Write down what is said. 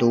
2